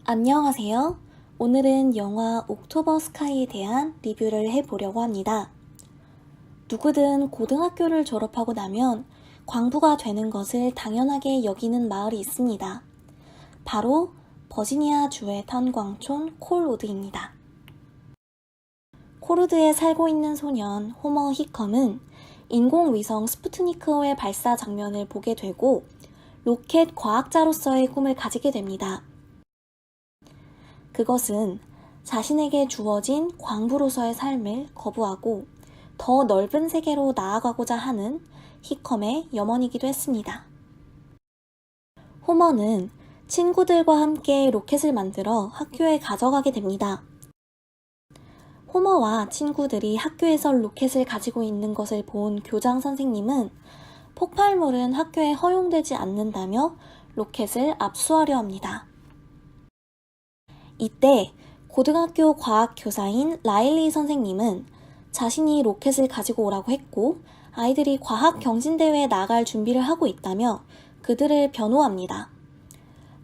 안녕하세요. 오늘은 영화 옥토버 스카이에 대한 리뷰를 해보려고 합니다. 누구든 고등학교를 졸업하고 나면 광부가 되는 것을 당연하게 여기는 마을이 있습니다. 바로 버지니아 주의 탄광촌 콜우드입니다. 콜우드에 살고 있는 소년 호머 히컴은 인공위성 스푸트니크호의 발사 장면을 보게 되고 로켓 과학자로서의 꿈을 가지게 됩니다. 그것은 자신에게 주어진 광부로서의 삶을 거부하고 더 넓은 세계로 나아가고자 하는 히컴의 염원이기도 했습니다. 호머는 친구들과 함께 로켓을 만들어 학교에 가져가게 됩니다. 호머와 친구들이 학교에서 로켓을 가지고 있는 것을 본 교장 선생님은 폭발물은 학교에 허용되지 않는다며 로켓을 압수하려 합니다. 이때 고등학교 과학 교사인 라일리 선생님은 자신이 로켓을 가지고 오라고 했고 아이들이 과학 경진대회에 나갈 준비를 하고 있다며 그들을 변호합니다.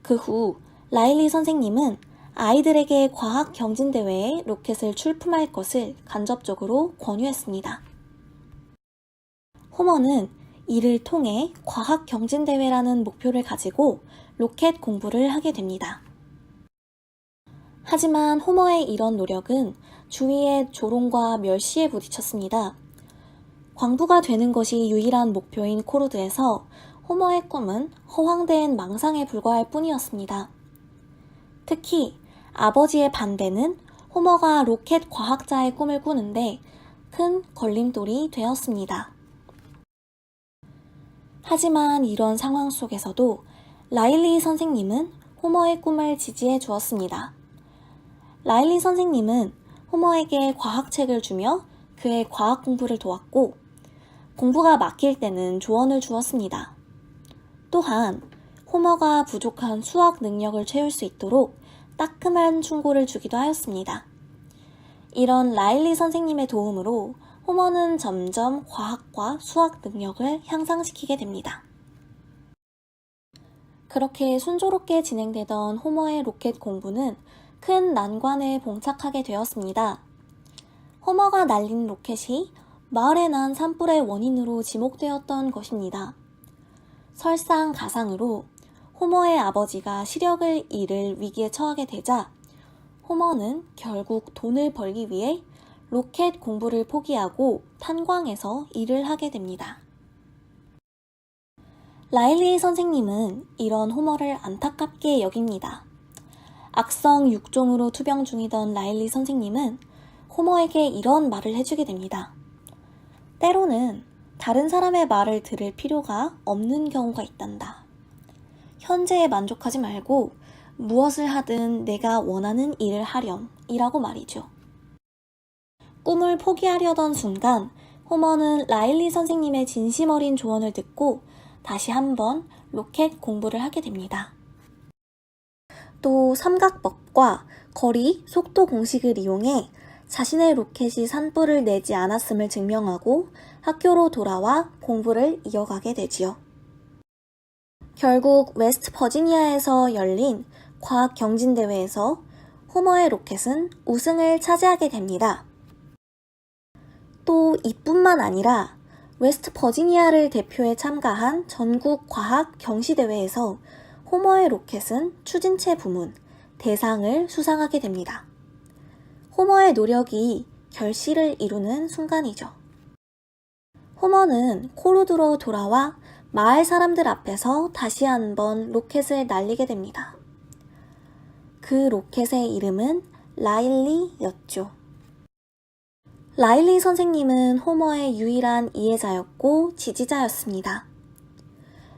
그 후 라일리 선생님은 아이들에게 과학 경진대회에 로켓을 출품할 것을 간접적으로 권유했습니다. 호머는 이를 통해 과학 경진대회라는 목표를 가지고 로켓 공부를 하게 됩니다. 하지만 호머의 이런 노력은 주위의 조롱과 멸시에 부딪혔습니다. 광부가 되는 것이 유일한 목표인 콜우드에서 호머의 꿈은 허황된 망상에 불과할 뿐이었습니다. 특히 아버지의 반대는 호머가 로켓 과학자의 꿈을 꾸는데 큰 걸림돌이 되었습니다. 하지만 이런 상황 속에서도 라일리 선생님은 호머의 꿈을 지지해 주었습니다. 라일리 선생님은 호머에게 과학책을 주며 그의 과학 공부를 도왔고 공부가 막힐 때는 조언을 주었습니다. 또한 호머가 부족한 수학 능력을 채울 수 있도록 따끔한 충고를 주기도 하였습니다. 이런 라일리 선생님의 도움으로 호머는 점점 과학과 수학 능력을 향상시키게 됩니다. 그렇게 순조롭게 진행되던 호머의 로켓 공부는 큰 난관에 봉착하게 되었습니다. 호머가 날린 로켓이 마을에 난 산불의 원인으로 지목되었던 것입니다. 설상가상으로 호머의 아버지가 시력을 잃을 위기에 처하게 되자 호머는 결국 돈을 벌기 위해 로켓 공부를 포기하고 탄광에서 일을 하게 됩니다. 라일리 선생님은 이런 호머를 안타깝게 여깁니다. 악성 육종으로 투병 중이던 라일리 선생님은 호머에게 이런 말을 해주게 됩니다. 때로는 다른 사람의 말을 들을 필요가 없는 경우가 있단다. 현재에 만족하지 말고 무엇을 하든 내가 원하는 일을 하렴 이라고 말이죠. 꿈을 포기하려던 순간 호머는 라일리 선생님의 진심 어린 조언을 듣고 다시 한번 로켓 공부를 하게 됩니다. 또 삼각법과 거리, 속도 공식을 이용해 자신의 로켓이 산불을 내지 않았음을 증명하고 학교로 돌아와 공부를 이어가게 되지요. 결국 웨스트 버지니아에서 열린 과학 경진대회에서 호머의 로켓은 우승을 차지하게 됩니다. 또 이뿐만 아니라 웨스트 버지니아를 대표해 참가한 전국 과학 경시대회에서 호머의 로켓은 추진체 부문 대상을 수상하게 됩니다. 호머의 노력이 결실을 이루는 순간이죠. 호머는 콜우드로 돌아와 마을 사람들 앞에서 다시 한번 로켓을 날리게 됩니다. 그 로켓의 이름은 라일리였죠. 라일리 선생님은 호머의 유일한 이해자였고 지지자였습니다.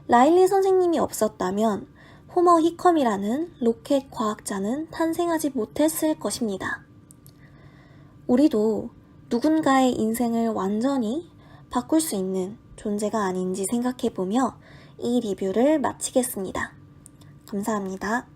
라일리 선생님이 없었다면 호머 히컴이라는 로켓 과학자는 탄생하지 못했을 것입니다. 우리도 누군가의 인생을 완전히 바꿀 수 있는 존재가 아닌지 생각해보며 이 리뷰를 마치겠습니다. 감사합니다.